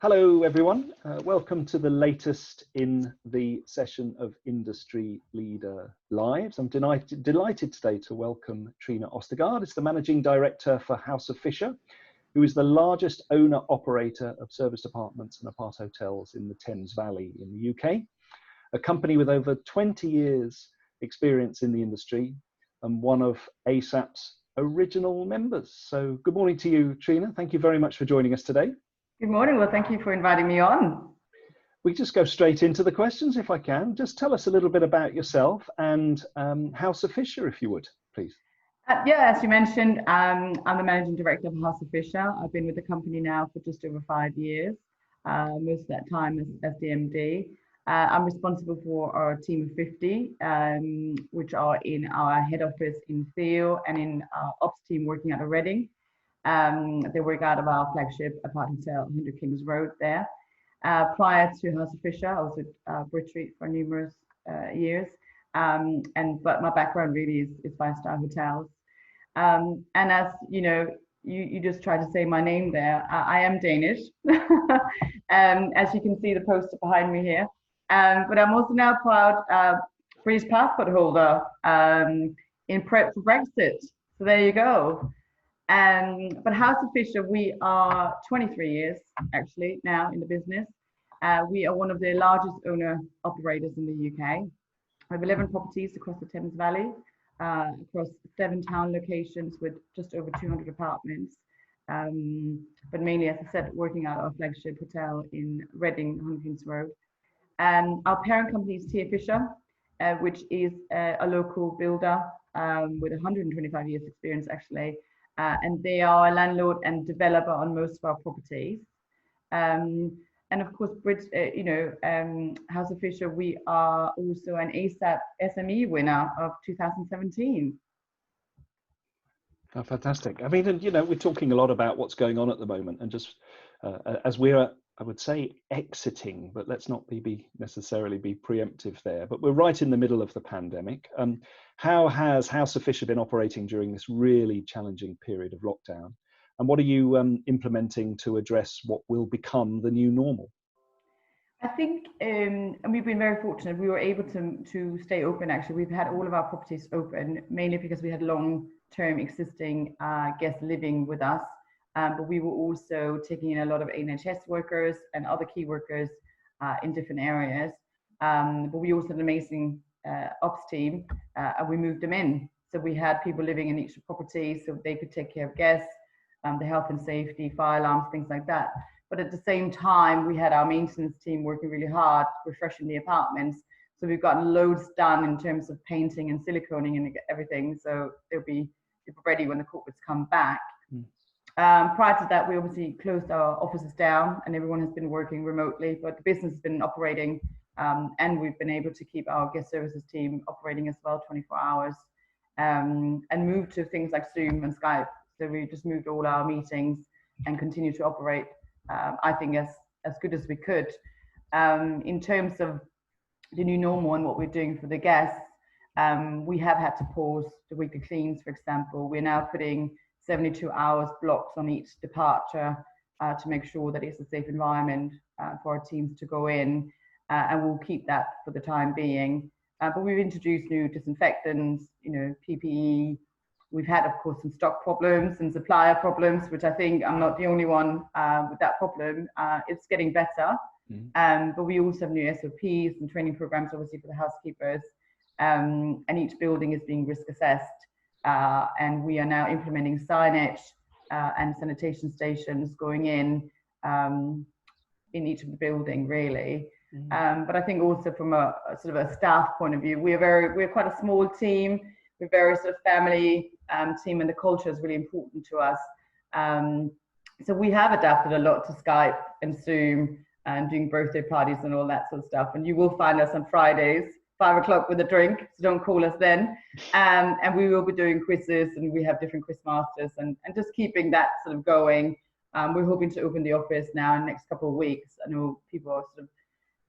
Hello everyone, welcome to the latest in the session of Industry Leader Lives. I'm delighted today to welcome Trine Oestergaard. It's the Managing Director for House of Fisher, who is the largest owner-operator of service apartments and apart hotels in the Thames Valley in the UK. A company with over 20 years experience in the industry and one of ASAP's original members. So good morning to you, Trine. Thank you very much for joining us today. Good morning. Well, thank you for inviting me on. We just go straight into the questions, if I can. Just tell us a little bit about yourself and House of Fisher, if you would, please. Yeah, as you mentioned, I'm the Managing Director of House of Fisher. I've been with the company now for just over 5 years, most of that time as the MD. I'm responsible for our team of 50, which are in our head office in Theo and in our ops team working out of Reading. They work out of our flagship apart hotel, 100 Kings Road there. Prior to House of Fisher, I was with Bridge for numerous years. But my background really is 5-star hotels. And as you know, you just try to say my name there. I am Danish, as you can see the poster behind me here. But I'm also now proud British passport holder in prep for Brexit. So there you go. But House of Fisher, we are 23 years actually now in the business. We are one of the largest owner-operators in the UK. We have 11 properties across the Thames Valley, across 7 town locations with just over 200 apartments. But mainly, as I said, working out of our flagship hotel in Reading, 100 Kings Road. Our parent company is T. Fisher, which is a local builder with 125 years experience actually. And they are a landlord and developer on most of our properties. And of course, House of Fisher, we are also an ASAP SME winner of 2017. Oh, fantastic. I mean, you know, we're talking a lot about what's going on at the moment, and just as we're, I would say, exiting, but let's not necessarily be preemptive there. But we're right in the middle of the pandemic. How has House of Fisher been operating during this really challenging period of lockdown? And what are you implementing to address what will become the new normal? I think, and we've been very fortunate. We were able to stay open. Actually, we've had all of our properties open, mainly because we had long-term existing guests living with us. But we were also taking in a lot of NHS workers and other key workers in different areas. But we also had an amazing ops team, and we moved them in. So we had people living in each property so they could take care of guests, the health and safety, fire alarms, things like that. But at the same time, we had our maintenance team working really hard, refreshing the apartments. So we've gotten loads done in terms of painting and siliconing and everything. So they'll be ready when the corporates come back. Prior to that, we obviously closed our offices down and everyone has been working remotely, but the business has been operating and we've been able to keep our guest services team operating as well 24 hours and move to things like Zoom and Skype. So we just moved all our meetings and continue to operate, I think, as good as we could. In terms of the new normal and what we're doing for the guests, we have had to pause the weekly cleans, for example. We're now putting 72 hours blocks on each departure to make sure that it's a safe environment for our teams to go in, and we'll keep that for the time being. But we've introduced new disinfectants, PPE. We've had, of course, some stock problems and supplier problems, which I think I'm not the only one with that problem. It's getting better, but we also have new SOPs and training programs, obviously, for the housekeepers, and each building is being risk assessed. And we are now implementing signage and sanitation stations going in each of the building, really. But I think also from a sort of a staff point of view, we're quite a small team. We're very sort of family team, and the culture is really important to us. So we have adapted a lot to Skype and Zoom and doing birthday parties and all that sort of stuff. And you will find us on Fridays, 5 o'clock with a drink, so don't call us then. And we will be doing quizzes, and we have different quiz masters, and just keeping that sort of going. We're hoping to open the office now in the next couple of weeks. I know people are sort of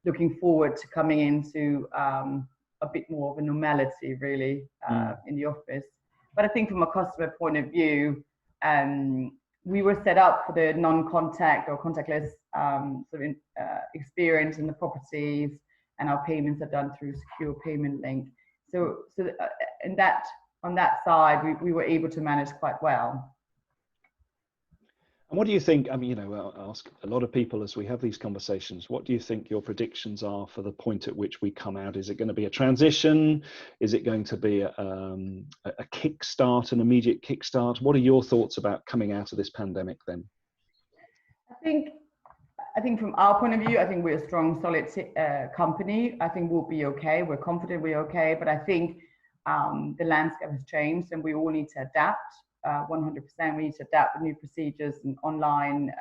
looking forward to coming into a bit more of a normality, really, in the office. But I think from a customer point of view, we were set up for the non-contact or contactless experience in the properties, and our payments are done through secure payment link. So on that side, we were able to manage quite well. And what do you think, I mean, I'll ask a lot of people as we have these conversations, what do you think your predictions are for the point at which we come out? Is it going to be a transition? Is it going to be a kickstart, an immediate kickstart? What are your thoughts about coming out of this pandemic then? I think from our point of view, I think we're a strong, solid company. I think we'll be okay. We're confident we're okay. But I think the landscape has changed and we all need to adapt. 100%. We need to adapt with new procedures and online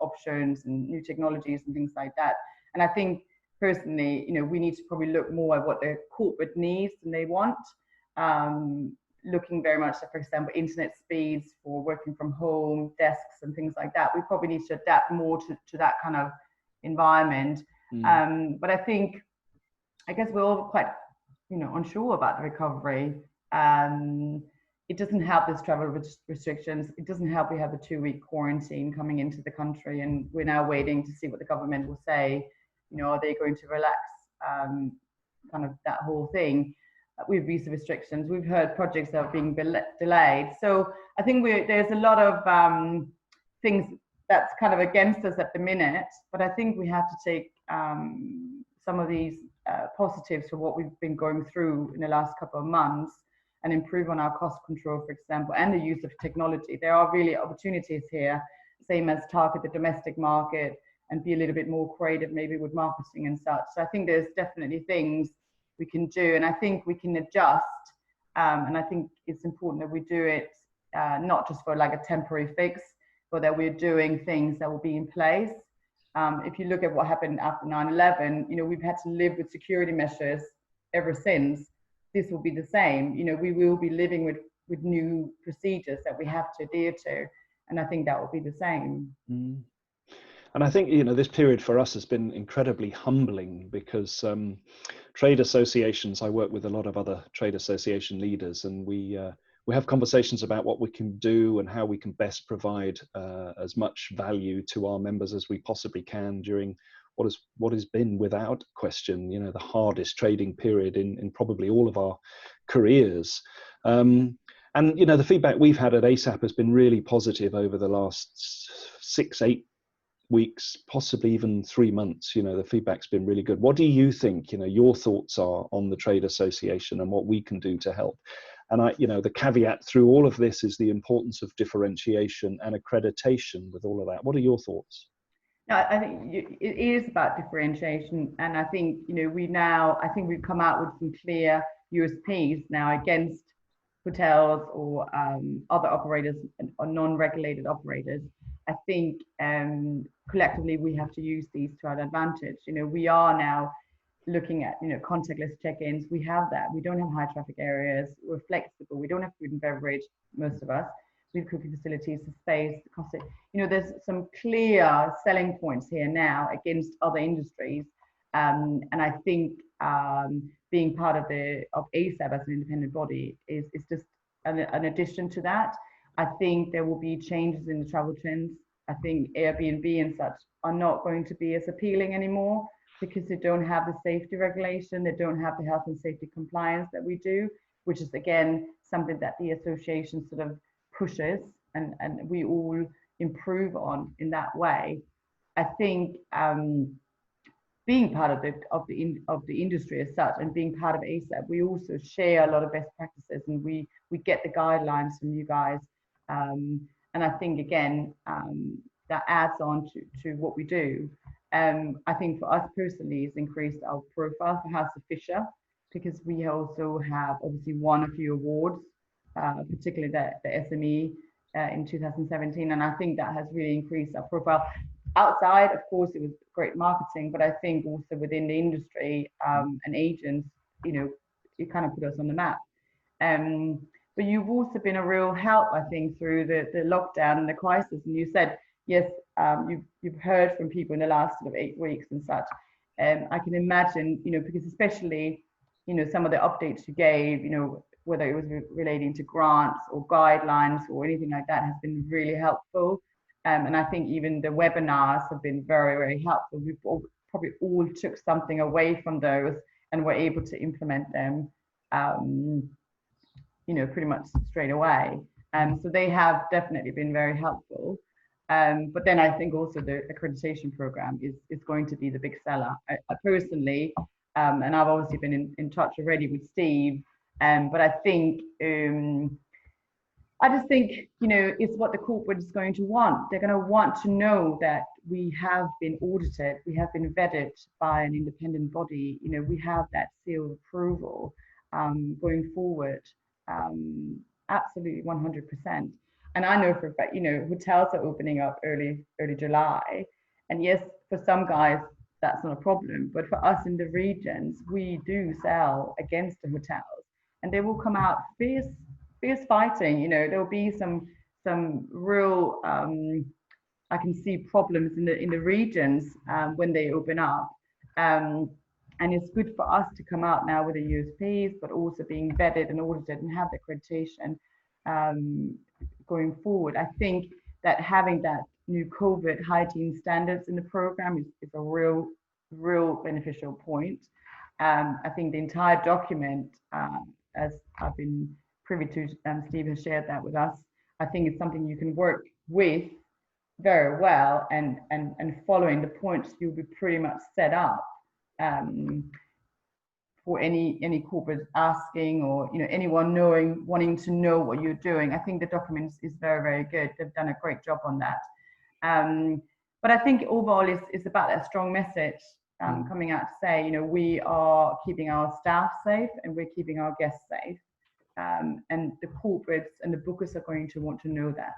options and new technologies and things like that. And I think personally, we need to probably look more at what the corporate needs and they want. Looking very much at, for example, internet speeds for working from home, desks and things like that. We probably need to adapt more to that kind of environment. But I guess we're all quite, unsure about the recovery. It doesn't help this travel restrictions. It doesn't help we have a 2-week quarantine coming into the country, and we're now waiting to see what the government will say. Are they going to relax kind of that whole thing with visa restrictions? We've heard projects are being delayed. So I think there's a lot of things that's kind of against us at the minute, but I think we have to take some of these positives for what we've been going through in the last couple of months and improve on our cost control, for example, and the use of technology. There are really opportunities here, same as target the domestic market and be a little bit more creative maybe with marketing and such. So I think there's definitely things we can do, and I think we can adjust. And I think it's important that we do it not just for like a temporary fix, but that we're doing things that will be in place. If you look at what happened after 9/11, we've had to live with security measures ever since. This will be the same. We will be living with new procedures that we have to adhere to, and I think that will be the same. And I think this period for us has been incredibly humbling because trade associations, I work with a lot of other trade association leaders, and we have conversations about what we can do and how we can best provide as much value to our members as we possibly can during what has been, without question, the hardest trading period in probably all of our careers. And the feedback we've had at ASAP has been really positive over the last 6-8 weeks, possibly even 3 months. The feedback's been really good. What do you think, your thoughts are on the trade association and what we can do to help? And the caveat through all of this is the importance of differentiation and accreditation with all of that. What are your thoughts? No, I think it is about differentiation, and I think we've come out with some clear USPs now against hotels or other operators or non-regulated operators. I think collectively we have to use these to our advantage. We are now looking at contactless check-ins. We have that. We don't have high traffic areas. We're flexible. We don't have food and beverage, most of us. We have cooking facilities, the space, the cost. There's some clear selling points here now against other industries, and I think being part of ASAP as an independent body is just an addition to that. I think there will be changes in the travel trends. I think Airbnb and such are not going to be as appealing anymore because they don't have the safety regulation, they don't have the health and safety compliance that we do, which is again something that the association sort of pushes and we all improve on in that way. I think being part of the industry as such and being part of ASAP, we also share a lot of best practices and we get the guidelines from you guys. And I think again that adds on to what we do. I think for us personally, it's increased our profile for House of Fisher because we also have obviously won a few awards, particularly the SME in 2017, and I think that has really increased our profile. Outside, of course, it was great marketing, but I think also within the industry and agents, it kind of put us on the map. But you've also been a real help, I think, through the lockdown and the crisis. And you said, yes, you've heard from people in the last sort of 8 weeks and such. I can imagine, because especially, some of the updates you gave, whether it was relating to grants or guidelines or anything like that has been really helpful. And I think even the webinars have been very, very helpful. We've probably all took something away from those and were able to implement them, pretty much straight away. So they have definitely been very helpful. But then I think also the accreditation program is going to be the big seller. I personally, and I've obviously been in touch already with Steve, but I think, I just think, it's what the corporate is going to want. They're going to want to know that we have been audited, we have been vetted by an independent body, we have that seal of approval going forward. Absolutely 100%. And I know for a fact, hotels are opening up early July. And yes, for some guys, that's not a problem. But for us in the regions, we do sell against the hotels. And they will come out fierce fighting. There'll be some real, I can see problems in the regions when they open up. And it's good for us to come out now with the USPs, but also being vetted and audited and have the accreditation going forward. I think that having that new COVID hygiene standards in the program is a real beneficial point. I think the entire document, as I've been privy to, Steve has shared that with us, I think it's something you can work with very well, and following the points, you'll be pretty much set up for any corporate asking, or anyone wanting to know what you're doing. I think the document is very, very good. They've done a great job on that. But I think overall it's about that strong message coming out to say, we are keeping our staff safe and we're keeping our guests safe. And the corporates and the bookers are going to want to know that.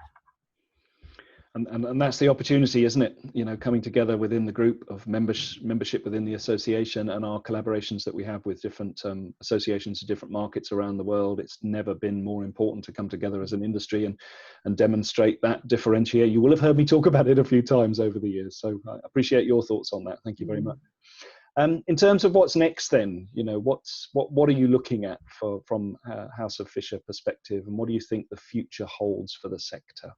And that's the opportunity, isn't it? Coming together within the group of membership within the association, and our collaborations that we have with different associations of different markets around the world. It's never been more important to come together as an industry and demonstrate that differentiate. You will have heard me talk about it a few times over the years. So I appreciate your thoughts on that. Thank you very much. In terms of what's next, then, what are you looking at from House of Fisher perspective, and what do you think the future holds for the sector?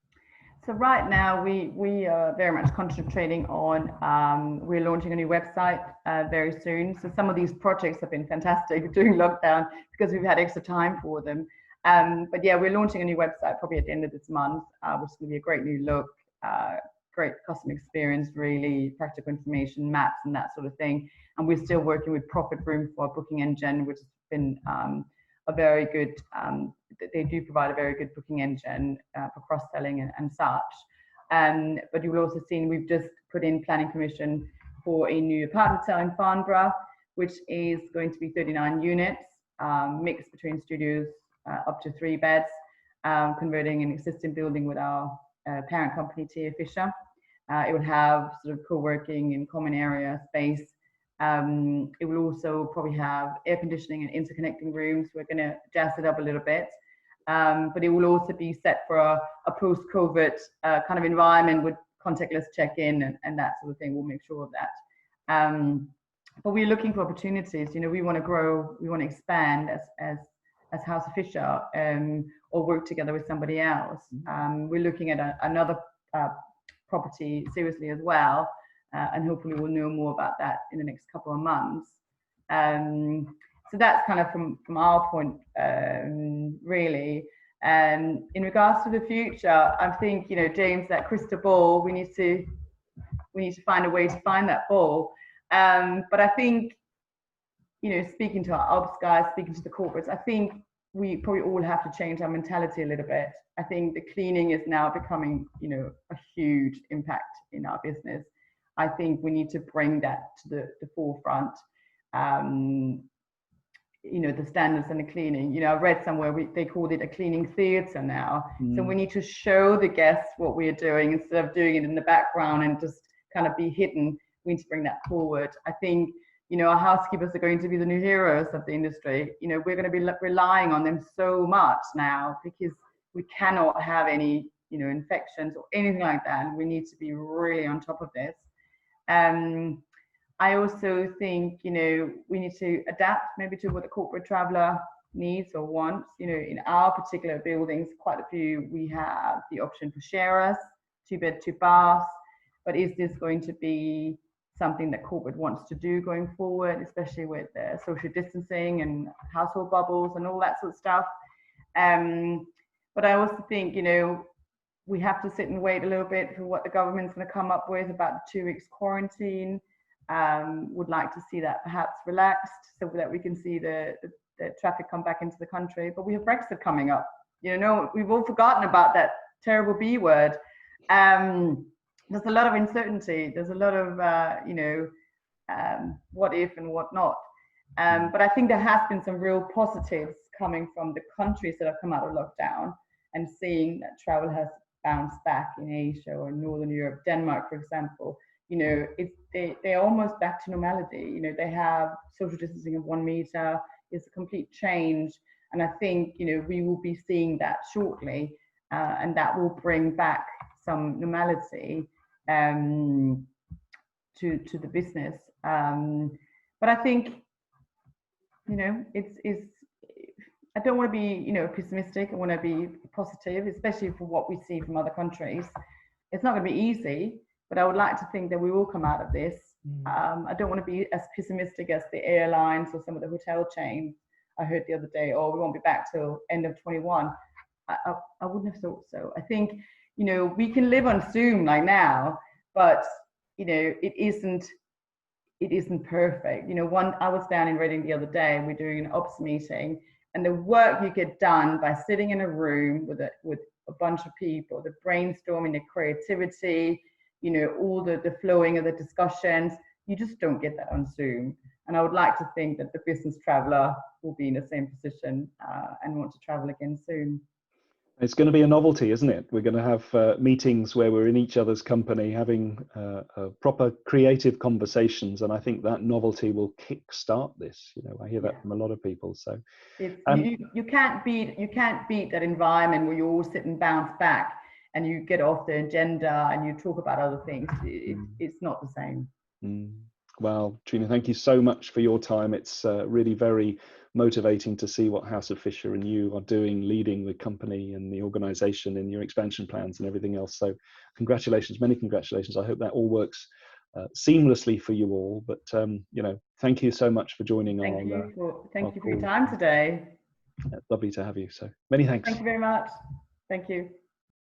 So right now we are very much concentrating on, we're launching a new website very soon. So some of these projects have been fantastic during lockdown because we've had extra time for them. But yeah, we're launching a new website probably at the end of this month, which is going to be a great new look, great customer experience, really practical information, maps and that sort of thing. And we're still working with Profit Room for our booking engine, which has been a very good, they do provide a very good booking engine for cross-selling and such. But you will also see we've just put in planning permission for a new apartment hotel in Farnborough, which is going to be 39 units, mixed between studios up to 3 beds, converting an existing building with our parent company, T.A. Fisher. It will have sort of co-working and common area space. It will also probably have air conditioning and interconnecting rooms. We're going to jazz it up a little bit. But it will also be set for a post-COVID kind of environment with contactless check-in and that sort of thing. We'll make sure of that. But we're looking for opportunities. We want to grow, we want to expand as House of Fisher, or work together with somebody else. We're looking at another property seriously as well, and hopefully we'll know more about that in the next couple of months. So that's kind of from our point, really. And in regards to the future, I think, James, that crystal ball, we need to find a way to find that ball. But I think, speaking to our ops guys, speaking to the corporates, I think we probably all have to change our mentality a little bit. I think the cleaning is now becoming, a huge impact in our business. I think we need to bring that to the forefront. The standards and the cleaning. I read somewhere they called it a cleaning theatre now. So we need to show the guests what we're doing instead of doing it in the background and just kind of be hidden. We need to bring that forward. I think, our housekeepers are going to be the new heroes of the industry. We're going to be relying on them so much now because we cannot have any, infections or anything like that. And we need to be really on top of this. I also think, we need to adapt maybe to what the corporate traveller needs or wants. In our particular buildings, quite a few, we have the option for sharers. 2-bed, 2 baths. But is this going to be something that corporate wants to do going forward, especially with social distancing and household bubbles and all that sort of stuff? But I also think, we have to sit and wait a little bit for what the government's going to come up with about the 2 weeks quarantine. Would like to see that perhaps relaxed so that we can see the traffic come back into the country. But we have Brexit coming up. We've all forgotten about that terrible B word. There's a lot of uncertainty. There's a lot of, what if and what not. But I think there has been some real positives coming from the countries that have come out of lockdown, and seeing that travel has bounced back in Asia or Northern Europe. Denmark, for example, they're almost back to normality. They have social distancing of 1 meter. It's a complete change. And I think, we will be seeing that shortly, and that will bring back some normality to the business. But I think, I don't want to be, pessimistic. I want to be positive, especially for what we see from other countries. It's not going to be easy, but I would like to think that we will come out of this. I don't want to be as pessimistic as the airlines or some of the hotel chains. I heard the other day, we won't be back till end of 21. I wouldn't have thought so. I think, we can live on Zoom like now, but, it isn't perfect. I was down in Reading the other day, and we're doing an ops meeting, and the work you get done by sitting in a room with a bunch of people, the brainstorming, the creativity, all the flowing of the discussions, you just don't get that on Zoom. And I would like to think that the business traveler will be in the same position and want to travel again soon. It's going to be a novelty, isn't it? We're going to have meetings where we're in each other's company, having proper creative conversations, and I think that novelty will kick-start this. I hear that from a lot of people. So you can't beat that environment where you all sit and bounce back, and you get off the agenda and you talk about other things. It's not the same. Well, Trine, thank you so much for your time. It's really very motivating to see what House of Fisher and you are doing, leading the company and the organization in your expansion plans and everything else. So congratulations, many congratulations. I hope that all works seamlessly for you all. But, thank you so much for joining. Thank you for your time today. Lovely to have you. So many thanks. Thank you very much. Thank you.